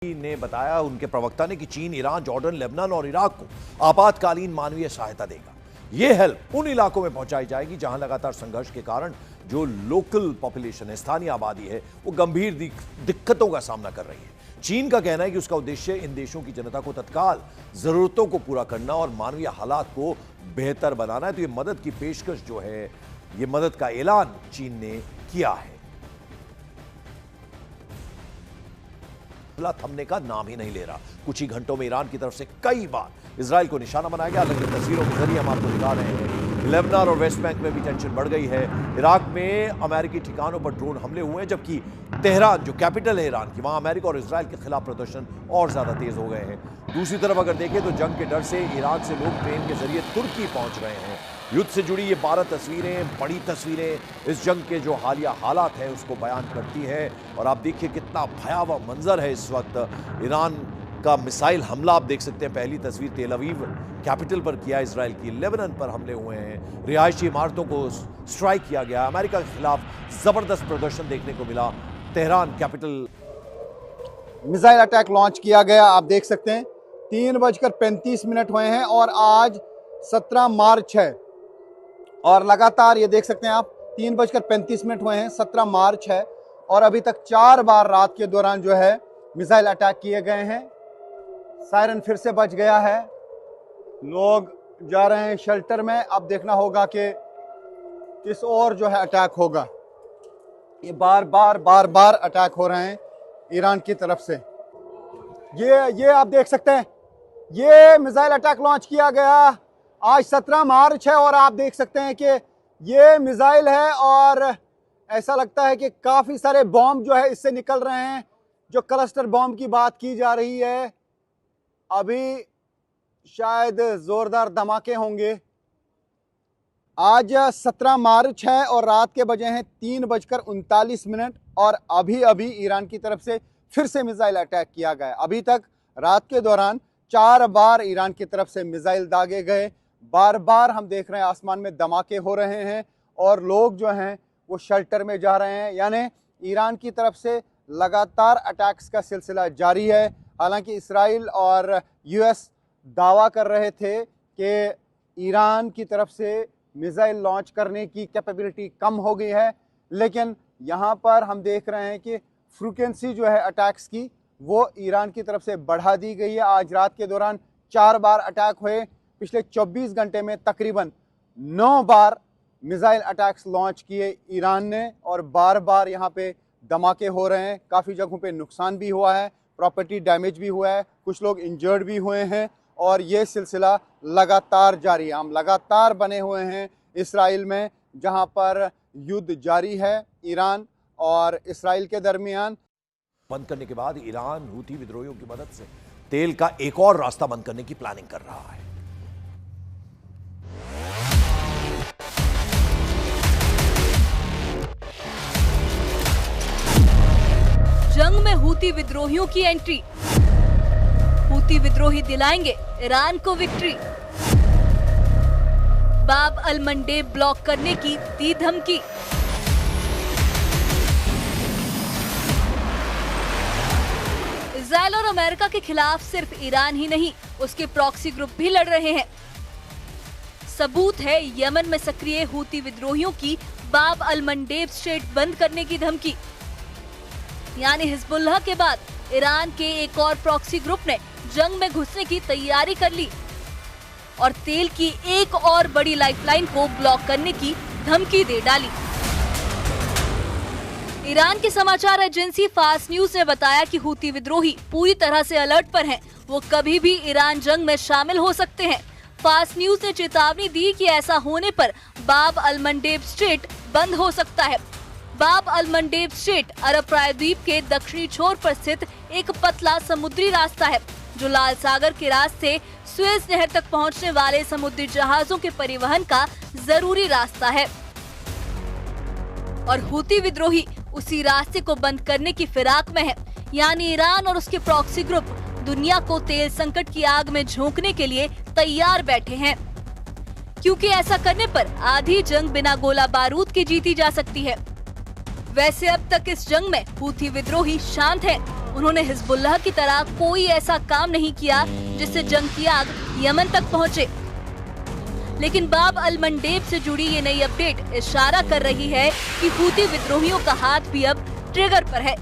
ने बताया, उनके प्रवक्ता ने, कि चीन ईरान, जॉर्डन, लेबनान और इराक को आपातकालीन मानवीय सहायता देगा। यह हेल्प उन इलाकों में पहुंचाई जाएगी जहां लगातार संघर्ष के कारण जो लोकल पॉपुलेशन है, स्थानीय आबादी है, वो गंभीर दिक्कतों का सामना कर रही है। चीन का कहना है कि उसका उद्देश्य इन देशों की जनता को तत्काल जरूरतों को पूरा करना और मानवीय हालात को बेहतर बनाना है। तो ये मदद की पेशकश जो है, ये मदद का ऐलान चीन ने किया है। थमने का नाम ही नहीं ले रहा। कुछ ही घंटों में ईरान की तरफ से कई बार इजराइल को निशाना बनाया गया। अलग अलग तस्वीरों के जरिए हम आपको दिखा रहे हैं। लेबनान और वेस्ट बैंक में भी टेंशन बढ़ गई है। इराक में अमेरिकी ठिकानों पर ड्रोन हमले हुए हैं, जबकि तेहरान जो कैपिटल है ईरान की, वहां अमेरिका और इजराइल के खिलाफ प्रदर्शन और ज्यादा तेज हो गए हैं। दूसरी तरफ अगर देखें तो जंग के डर से इराक से लोग ट्रेन के जरिए तुर्की पहुंच रहे हैं। युद्ध से जुड़ी ये 12 तस्वीरें, बड़ी तस्वीरें इस जंग के जो हालिया हालात हैं उसको बयान करती है। और आप देखिए कितना भयावह मंजर है इस वक्त। ईरान का मिसाइल हमला आप देख सकते हैं। पहली तस्वीर तेल अवीव कैपिटल पर किया इजराइल की। लेबनान पर हमले हुए हैं, रिहायशी इमारतों को स्ट्राइक किया गया। अमेरिका के खिलाफ जबरदस्त प्रदर्शन देखने को मिला। Tehran capital missile attack launch किया गया। आप देख सकते हैं 3:35 हुए हैं और आज 17 मार्च है। और लगातार ये देख सकते हैं आप 3:35 हुए हैं, 17 मार्च है और अभी तक 4 बार रात के दौरान जो है मिसाइल अटैक किए गए हैं। सायरन फिर से बज गया है, लोग जा रहे हैं शेल्टर में। अब देखना होगा कि किस और जो है अटैक होगा। ये बार बार अटैक हो रहे हैं ईरान की तरफ से। ये आप देख सकते हैं, ये मिसाइल अटैक लॉन्च किया गया आज 17 मार्च है और आप देख सकते हैं कि ये मिसाइल है और ऐसा लगता है कि काफ़ी सारे बॉम्ब जो है इससे निकल रहे हैं। जो क्लस्टर बॉम्ब की बात की जा रही है, अभी शायद ज़ोरदार धमाके होंगे। आज 17 मार्च है और रात के बजे हैं 3:39 और अभी ईरान की तरफ से फिर से मिसाइल अटैक किया गया। अभी तक रात के दौरान 4 बार ईरान की तरफ से मिसाइल दागे गए। बार हम देख रहे हैं आसमान में धमाके हो रहे हैं और लोग जो हैं वो शेल्टर में जा रहे हैं। यानी ईरान की तरफ से लगातार अटैक्स का सिलसिला जारी है। हालांकि इस्राइल और यूएस दावा कर रहे थे कि ईरान की तरफ से मिसाइल लॉन्च करने की कैपेबिलिटी कम हो गई है, लेकिन यहाँ पर हम देख रहे हैं कि फ्रीक्वेंसी जो है अटैक्स की वो ईरान की तरफ से बढ़ा दी गई है। आज रात के दौरान 4 बार अटैक हुए। पिछले 24 घंटे में तकरीबन 9 बार मिसाइल अटैक्स लॉन्च किए ईरान ने और बार यहाँ पे धमाके हो रहे हैं। काफ़ी जगहों पे नुकसान भी हुआ है, प्रॉपर्टी डैमेज भी हुआ है, कुछ लोग इंजर्ड भी हुए हैं और ये सिलसिला लगातार जारी है। हम लगातार बने हुए हैं इस्राइल में, जहां पर युद्ध जारी है ईरान और इस्राइल के दरमियान। बंद करने के बाद ईरान हूथी विद्रोहियों की मदद से तेल का एक और रास्ता बंद करने की प्लानिंग कर रहा है। जंग में हूथी विद्रोहियों की एंट्री। हूथी विद्रोही दिलाएंगे ईरान को विक्ट्री। बाब अल मंडेब ब्लॉक करने की दी धमकी। इजराइल और अमेरिका के खिलाफ सिर्फ ईरान ही नहीं, उसके प्रॉक्सी ग्रुप भी लड़ रहे हैं। सबूत है यमन में सक्रिय हूथी विद्रोहियों की बाब अल मंडेब स्ट्रेट बंद करने की धमकी। यानी हिजबुल्लाह के बाद ईरान के एक और प्रॉक्सी ग्रुप ने जंग में घुसने की तैयारी कर ली और तेल की एक और बड़ी लाइफलाइन को ब्लॉक करने की धमकी दे डाली। ईरान की समाचार एजेंसी फास्ट न्यूज ने बताया कि हूथी विद्रोही पूरी तरह से अलर्ट पर हैं। वो कभी भी ईरान जंग में शामिल हो सकते हैं। फास्ट न्यूज ने चेतावनी दी कि ऐसा होने पर बाब अल मंडेब स्ट्रेट बंद हो सकता है। बाब अल मंडेब स्ट्रेट अरब प्रायद्वीप के दक्षिणी छोर पर स्थित एक पतला समुद्री रास्ता है, जो लाल सागर के रास्ते सुएज नहर तक पहुंचने वाले समुद्री जहाजों के परिवहन का जरूरी रास्ता है। और हूथी विद्रोही उसी रास्ते को बंद करने की फिराक में है। यानी ईरान और उसके प्रॉक्सी ग्रुप दुनिया को तेल संकट की आग में झोंकने के लिए तैयार बैठे हैं, क्योंकि ऐसा करने पर आधी जंग बिना गोला बारूद के जीती जा सकती है। वैसे अब तक इस जंग में हूथी विद्रोही शांत हैं। उन्होंने हिजबुल्लाह की तरह कोई ऐसा काम नहीं किया जिससे जंग की आग यमन तक पहुंचे। लेकिन बाब अल मंडेब से जुड़ी ये नई अपडेट इशारा कर रही है कि हूती विद्रोहियों का हाथ भी अब ट्रिगर पर है,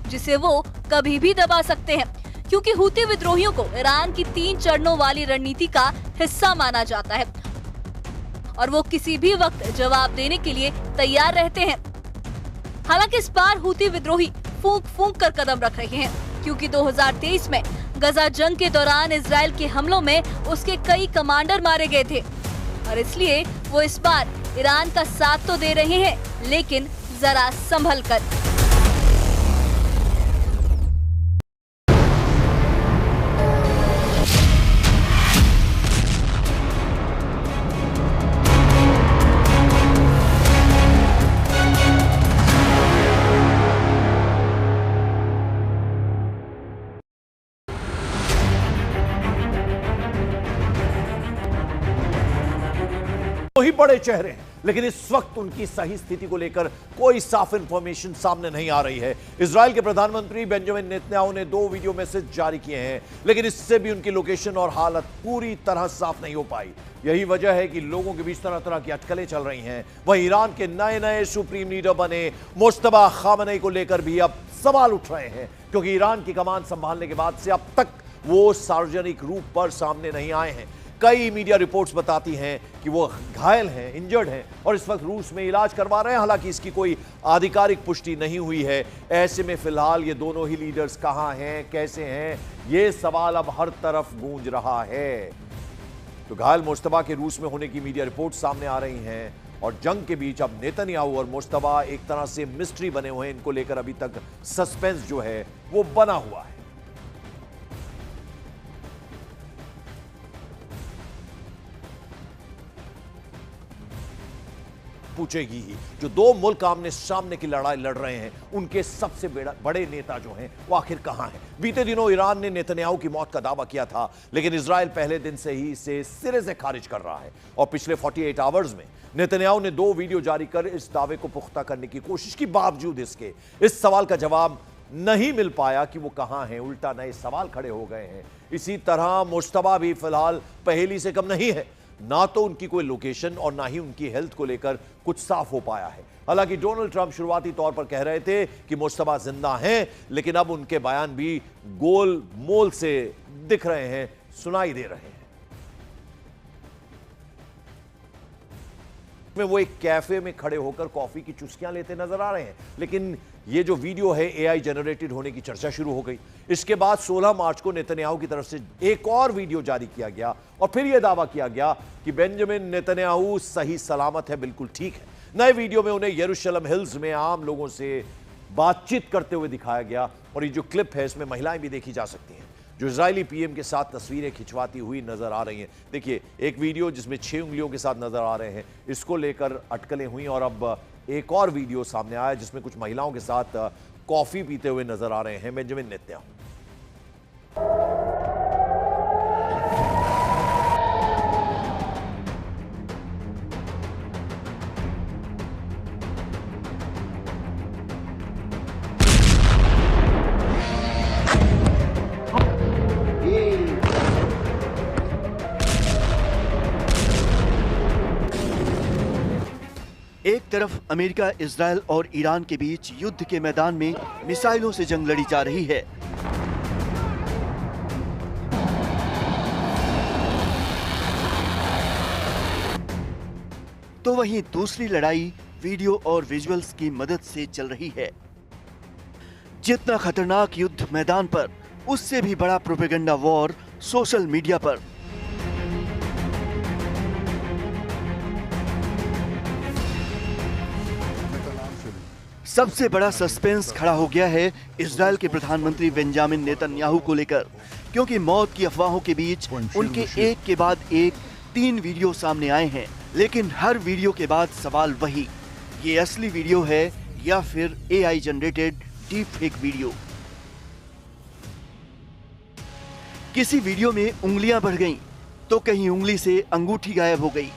जिसे वो कभी भी दबा सकते हैं, क्योंकि हूती विद्रोहियों को ईरान की 3 चरणों वाली रणनीति का हिस्सा माना जाता है और वो किसी भी वक्त जवाब देने के लिए तैयार रहते हैं। हालांकि इस बार हूती विद्रोही फूंक फूंक कर कदम रख रहे हैं, क्योंकि 2023 में गजा जंग के दौरान इजराइल के हमलों में उसके कई कमांडर मारे गए थे और इसलिए वो इस बार ईरान का साथ तो दे रहे हैं, लेकिन जरा संभल कर। ही बड़े चेहरे हैं, लेकिन इस वक्त उनकी सही स्थिति को लेकर कोई साफ इंफॉर्मेशन सामने नहीं आ रही है। इजराइल के प्रधानमंत्री बेंजामिन नेतन्याहू ने 2 वीडियो मैसेज जारी किए हैं, लेकिन इससे भी उनकी लोकेशन और हालत पूरी तरह साफ नहीं हो पाई। यही वजह है कि लोगों के बीच तरह तरह की अटकलें चल रही हैं। वहीं ईरान के नए नए सुप्रीम लीडर बने मुज्तबा खामनेई को लेकर भी अब सवाल उठ रहे हैं, क्योंकि ईरान की कमान संभालने के बाद से अब तक वो सार्वजनिक रूप पर सामने नहीं आए हैं। कई मीडिया रिपोर्ट्स बताती हैं कि वो घायल हैं, इंजर्ड हैं और इस वक्त रूस में इलाज करवा रहे हैं। हालांकि इसकी कोई आधिकारिक पुष्टि नहीं हुई है। ऐसे में फिलहाल ये दोनों ही लीडर्स कहां हैं, कैसे हैं, ये सवाल अब हर तरफ गूंज रहा है। तो घायल मुज्तबा के रूस में होने की मीडिया रिपोर्ट सामने आ रही हैं और जंग के बीच अब नेतन्याहू और मुज्तबा एक तरह से मिस्ट्री बने हुए हैं। इनको लेकर अभी तक सस्पेंस जो है वो बना हुआ है। पूछेगी ही, जो 2 मुल्क आमने सामने की लड़ाई लड़ रहे हैं, उनके सबसे बड़े नेता जो हैं वो आखिर कहां हैं। बीते दिनों ईरान ने नेतन्याहू की मौत का दावा किया था, लेकिन इजराइल पहले दिन से ही इसे सिरे से खारिज कर रहा है और पिछले 48 आवर्स में नेतन्याहू ने 2 वीडियो जारी कर इस दावे को पुख्ता करने की कोशिश की। बावजूद इसके इस सवाल का जवाब नहीं मिल पाया कि वो कहां हैं, उल्टा नए सवाल खड़े हो गए हैं। इसी तरह मुज्तबा भी फिलहाल पहेली से कम नहीं है। ना तो उनकी कोई लोकेशन और ना ही उनकी हेल्थ को लेकर कुछ साफ हो पाया है। हालांकि डोनाल्ड ट्रंप शुरुआती तौर पर कह रहे थे कि मुज्तबा जिंदा हैं, लेकिन अब उनके बयान भी गोल मोल से दिख रहे हैं, सुनाई दे रहे हैं। में वो एक कैफे में खड़े होकर कॉफी की चुस्कियां लेते नजर आ रहे हैं, लेकिन ये जो वीडियो है एआई जनरेटेड होने की चर्चा शुरू हो गई। इसके बाद 16 मार्च को नेतन्याहू की तरफ से एक और वीडियो जारी किया गया और फिर यह दावा किया गया कि बेंजामिन नेतन्याहू सही सलामत है, बिल्कुल ठीक है। नए वीडियो में उन्हें यरूशलेम हिल्स में आम लोगों से बातचीत करते हुए दिखाया गया और ये जो क्लिप है इसमें महिलाएं भी देखी जा सकती हैं जो इजरायली पीएम के साथ तस्वीरें खिंचवाती हुई नजर आ रही हैं। देखिए, एक वीडियो जिसमें 6 उंगलियों के साथ नजर आ रहे हैं, इसको लेकर अटकलें हुई और अब एक और वीडियो सामने आया जिसमें कुछ महिलाओं के साथ कॉफी पीते हुए नजर आ रहे हैं बेंजामिन नेतन्याहू। एक तरफ अमेरिका, इजराइल और ईरान के बीच युद्ध के मैदान में मिसाइलों से जंग लड़ी जा रही है। तो वहीं दूसरी लड़ाई वीडियो और विजुअल्स की मदद से चल रही है। जितना खतरनाक युद्ध मैदान पर, उससे भी बड़ा प्रोपेगेंडा वॉर सोशल मीडिया पर। सबसे बड़ा सस्पेंस खड़ा हो गया है इजराइल के प्रधानमंत्री बेंजामिन नेतन्याहू को लेकर, क्योंकि मौत की अफवाहों के बीच उनके एक के बाद एक 3 वीडियो सामने आए हैं। लेकिन हर वीडियो के बाद सवाल वही, ये असली वीडियो है या फिर AI generated deep fake video. किसी वीडियो में उंगलियां बढ़ गईं, तो कहीं उंगली से अंगूठी गायब हो गई,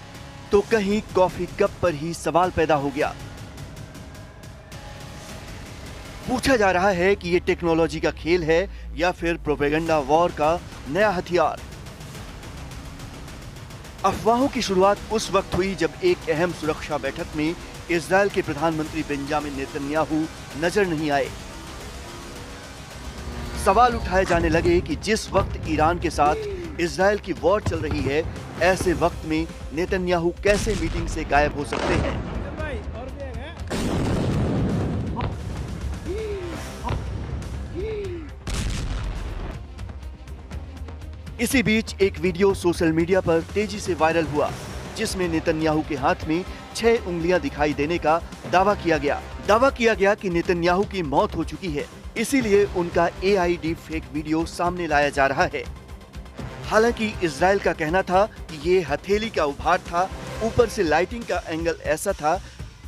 तो कहीं कॉफी कप पर ही सवाल पैदा हो गया। पूछा जा रहा है कि ये टेक्नोलॉजी का खेल है या फिर प्रोपेगेंडा वॉर का नया हथियार। अफवाहों की शुरुआत उस वक्त हुई जब एक अहम सुरक्षा बैठक में इजरायल के प्रधानमंत्री बेंजामिन नेतन्याहू नजर नहीं आए। सवाल उठाए जाने लगे कि जिस वक्त ईरान के साथ इजरायल की वॉर चल रही है, ऐसे वक्त में नेतन्याहू कैसे मीटिंग से गायब हो सकते हैं। इसी बीच एक वीडियो सोशल मीडिया पर तेजी से वायरल हुआ, जिसमें नेतन्याहू के हाथ में 6 उंगलियां दिखाई देने का दावा किया गया कि नेतन्याहू की मौत हो चुकी है, इसीलिए उनका AI डीप फेक वीडियो सामने लाया जा रहा है। हालांकि इजराइल का कहना था कि ये हथेली का उभार था, ऊपर से लाइटिंग का एंगल ऐसा था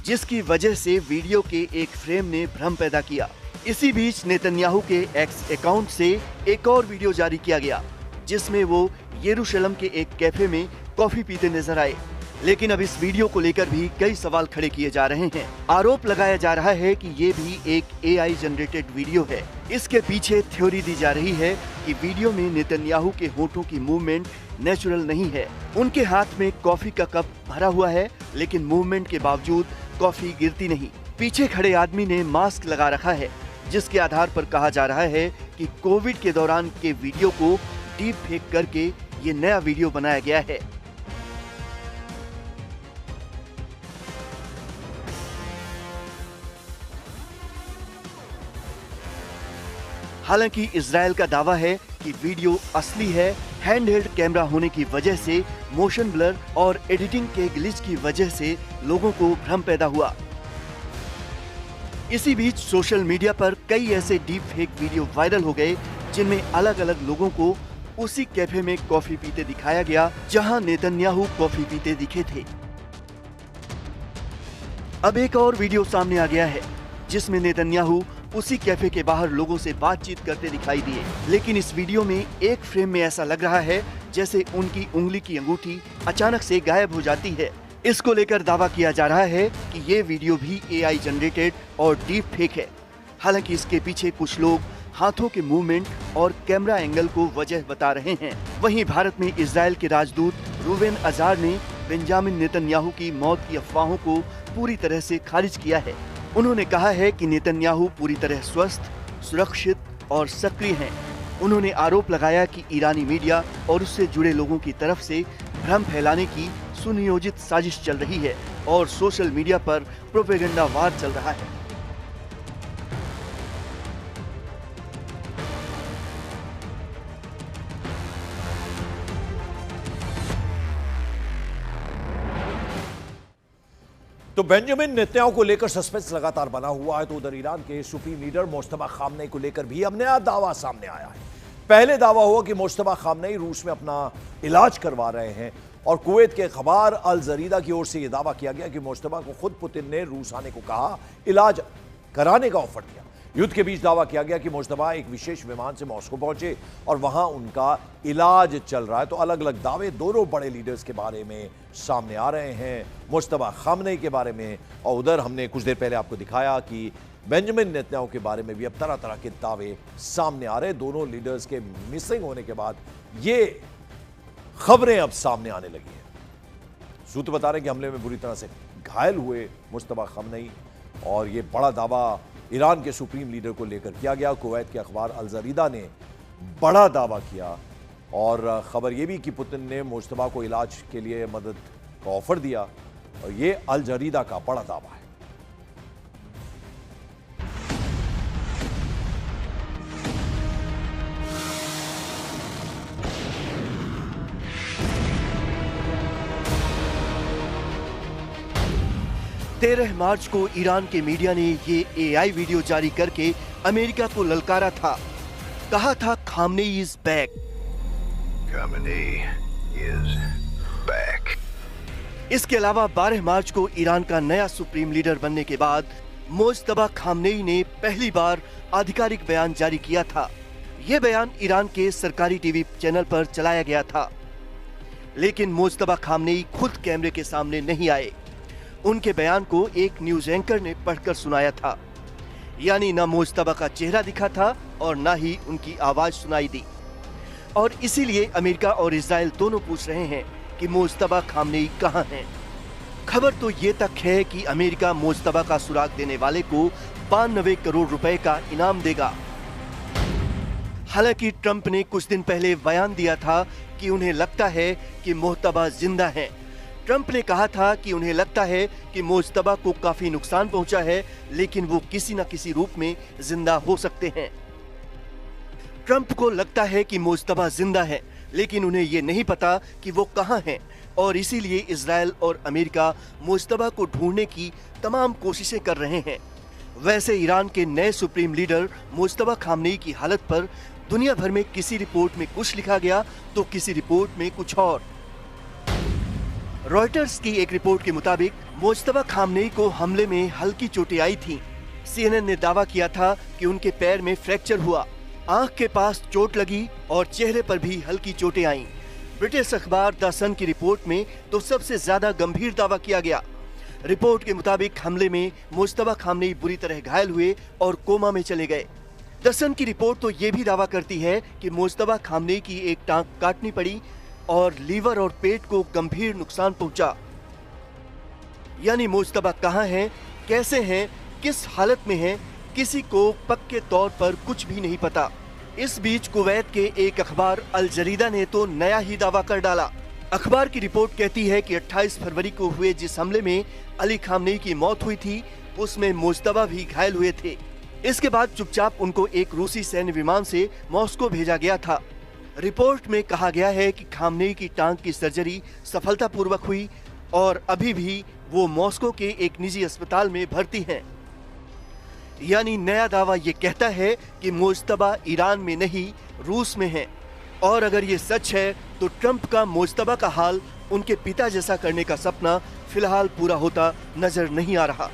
जिसकी वजह से वीडियो के एक फ्रेम ने भ्रम पैदा किया। इसी बीच नेतन्याहू के एक्स अकाउंट से एक और वीडियो जारी किया गया, जिसमें वो यरूशलेम के एक कैफे में कॉफी पीते नजर आए। लेकिन अब इस वीडियो को लेकर भी कई सवाल खड़े किए जा रहे हैं। आरोप लगाया जा रहा है कि ये भी एक AI जनरेटेड वीडियो है। इसके पीछे थ्योरी दी जा रही है कि वीडियो में नेतन्याहू के होठों की मूवमेंट नेचुरल नहीं है। उनके हाथ में कॉफी का कप भरा हुआ है, लेकिन मूवमेंट के बावजूद कॉफी गिरती नहीं। पीछे खड़े आदमी ने मास्क लगा रखा है, जिसके आधार पर कहा जा रहा है कि कोविड के दौरान के वीडियो को डीप फेक करके ये नया वीडियो बनाया गया है। हालांकि इजरायल का दावा है कि वीडियो असली है। हैंडहेल्ड कैमरा होने की वजह से मोशन ब्लर और एडिटिंग के ग्लिच की वजह से लोगों को भ्रम पैदा हुआ। इसी बीच सोशल मीडिया पर कई ऐसे डीप फेक वीडियो वायरल हो गए, जिनमें अलग अलग लोगों को उसी कैफे में कॉफी पीते दिखाया गया जहां नेतन्याहू कॉफी पीते दिखे थे। अब एक और वीडियो सामने आ गया है, जिसमें नेतन्याहू उसी कैफे के बाहर लोगों से बातचीत करते दिखाई दिए। लेकिन इस वीडियो में एक फ्रेम में ऐसा लग रहा है जैसे उनकी उंगली की अंगूठी अचानक से गायब हो जाती है। इसको लेकर दावा किया जा रहा है कि ये वीडियो भी AI जनरेटेड और डीप फेक है। हालांकि इसके पीछे कुछ लोग हाथों के मूवमेंट और कैमरा एंगल को वजह बता रहे हैं। वहीं भारत में इजरायल के राजदूत रूवेन अजार ने बेंजामिन नेतन्याहू की मौत की अफवाहों को पूरी तरह से खारिज किया है। उन्होंने कहा है कि नेतन्याहू पूरी तरह स्वस्थ, सुरक्षित और सक्रिय हैं। उन्होंने आरोप लगाया कि ईरानी मीडिया और उससे जुड़े लोगों की तरफ से भ्रम फैलाने की सुनियोजित साजिश चल रही है और सोशल मीडिया पर प्रोपेगेंडा वार चल रहा है। तो बेंजामिन नेतन्याहू को लेकर सस्पेंस लगातार बना हुआ है, तो उधर ईरान के सुप्रीम लीडर मुज्तबा खामनेई को लेकर भी अब नया दावा सामने आया है। पहले दावा हुआ कि मुज्तबा खामनेई रूस में अपना इलाज करवा रहे हैं और कुवैत के अखबार अल जरीदा की ओर से यह दावा किया गया कि मुज्तबा को खुद पुतिन ने रूस आने को कहा, इलाज कराने का ऑफर दिया। युद्ध के बीच दावा किया गया कि मुज्तबा एक विशेष विमान से मॉस्को पहुंचे और वहां उनका इलाज चल रहा है। तो अलग अलग दावे दोनों बड़े लीडर्स के बारे में सामने आ रहे हैं, मुज्तबा खामनेई के बारे में, और उधर हमने कुछ देर पहले आपको दिखाया कि बेंजामिन नेतन्याहू के बारे में भी अब तरह तरह के दावे सामने आ रहे हैं। दोनों लीडर्स के मिसिंग होने के बाद ये खबरें अब सामने आने लगी हैं। सूत्र बता रहे हैं कि हमले में बुरी तरह से घायल हुए मुज्तबा खामनेई, और ये बड़ा दावा ईरान के सुप्रीम लीडर को लेकर किया गया। कुवैत के अखबार अल जरीदा ने बड़ा दावा किया और खबर यह भी कि पुतिन ने मुज्तबा को इलाज के लिए मदद का ऑफर दिया, और ये अल जरीदा का बड़ा दावा है। तेरह मार्च को ईरान के मीडिया ने ये AI वीडियो जारी करके अमेरिका को ललकारा था। कहा था खामनेई इज बैक। इसके अलावा 12 मार्च को ईरान का नया सुप्रीम लीडर बनने के बाद मुज्तबा खामनेई ने पहली बार आधिकारिक बयान जारी किया था। यह बयान ईरान के सरकारी टीवी चैनल पर चलाया गया था, लेकिन मुज्तबा खामनेई खुद कैमरे के सामने नहीं आए। उनके बयान को एक न्यूज एंकर ने पढ़कर सुनाया था। यानी ना मुज्तबा का चेहरा दिखा था और ना ही उनकी आवाज सुनाई दी। और इसीलिए अमेरिका और इजराइल दोनों पूछ रहे हैं कि मुज्तबा खामनेई कहां हैं। खबर तो ये तक है कि अमेरिका मुज्तबा का सुराग देने वाले को 92 करोड़ रुपए का इनाम देगा। हालांकि ट्रंप ने कुछ दिन पहले बयान दिया था कि उन्हें लगता है कि मुज्तबा जिंदा है। ट्रंप ने कहा था कि उन्हें लगता है कि मुज्तबा को काफी नुकसान पहुंचा है, लेकिन वो किसी न किसी रूप में जिंदा हो सकते हैं। ट्रंप को लगता है कि मुज्तबा जिंदा है, लेकिन उन्हें ये नहीं पता कि वो कहां हैं, और इसीलिए इजराइल और अमेरिका मुज्तबा को ढूंढने की तमाम कोशिशें कर रहे हैं। वैसे ईरान के नए सुप्रीम लीडर मुज्तबा खामनेई की हालत पर दुनिया भर में किसी रिपोर्ट में कुछ लिखा गया तो किसी रिपोर्ट में कुछ और। रॉयटर्स की एक रिपोर्ट के मुताबिक मुज्तबा खामनेई को हमले में हल्की चोटें आई थीं। CNN ने दावा किया था कि उनके पैर में फ्रैक्चर हुआ, आंख के पास चोट लगी और चेहरे पर भी हल्की चोटें आईं। ब्रिटिश अखबार द सन की रिपोर्ट में तो सबसे ज्यादा गंभीर दावा किया गया। रिपोर्ट के मुताबिक हमले में मुज्तबा खामनेई बुरी तरह घायल हुए और कोमा में चले गए। द सन की रिपोर्ट तो ये भी दावा करती है कि मुज्तबा खामनेई की एक टांग काटनी पड़ी और लीवर और पेट को गंभीर नुकसान पहुंचा। यानी मुज्तबा कहां हैं, कैसे हैं, किस हालत में हैं, किसी को पक्के तौर पर कुछ भी नहीं पता। इस बीच कुवैत के एक अखबार अल जरीदा ने तो नया ही दावा कर डाला। अखबार की रिपोर्ट कहती है कि 28 फरवरी को हुए जिस हमले में अली खामनेई की मौत हुई थी, उसमें मुज्तबा भी घायल हुए थे। इसके बाद चुपचाप उनको एक रूसी सैन्य विमान से मॉस्को भेजा गया था। रिपोर्ट में कहा गया है कि खामनेई की टांग की सर्जरी सफलतापूर्वक हुई और अभी भी वो मॉस्को के एक निजी अस्पताल में भर्ती हैं। यानी नया दावा ये कहता है कि मुज्तबा ईरान में नहीं, रूस में है। और अगर ये सच है तो ट्रंप का मुज्तबा का हाल उनके पिता जैसा करने का सपना फिलहाल पूरा होता नजर नहीं आ रहा।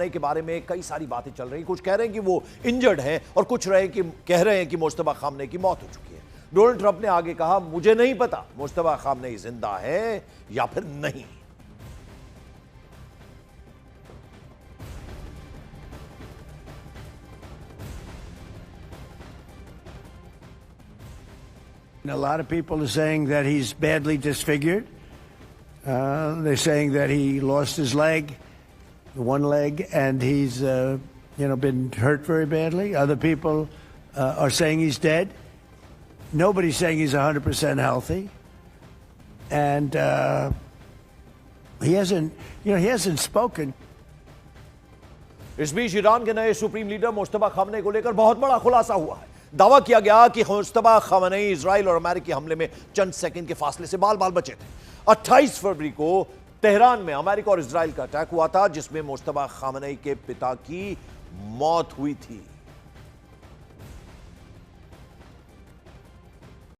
के बारे में कई सारी बातें चल रही, कुछ कह रहे हैं कि वो इंजर्ड है और कुछ कह रहे हैं कि मुज्तबा खामनेई की मौत हो चुकी है। डोनाल्ड ट्रंप ने आगे कहा, मुझे नहीं पता मुज्तबा खामनेई जिंदा है या फिर नहीं। A lot of people are saying that he's badly disfigured. They're saying that he lost his leg, one leg, and he's been hurt very badly. Other people are saying he's dead. Nobody's saying he's 100% healthy, and he hasn't spoken. इस बीच Iran के नए supreme leader Mojtaba Khamenei को लेकर बहुत बड़ा खुलासा हुआ है। दावा किया गया कि मुज्तबा खामनेई इजराइल और अमेरिकी हमले में चंद सेकंड के फासले से बाल बाल बचे थे। 28 फरवरी को तेहरान में अमेरिका और इजराइल का अटैक हुआ था, जिसमें मुज्तबा खामनेई के पिता की मौत हुई थी।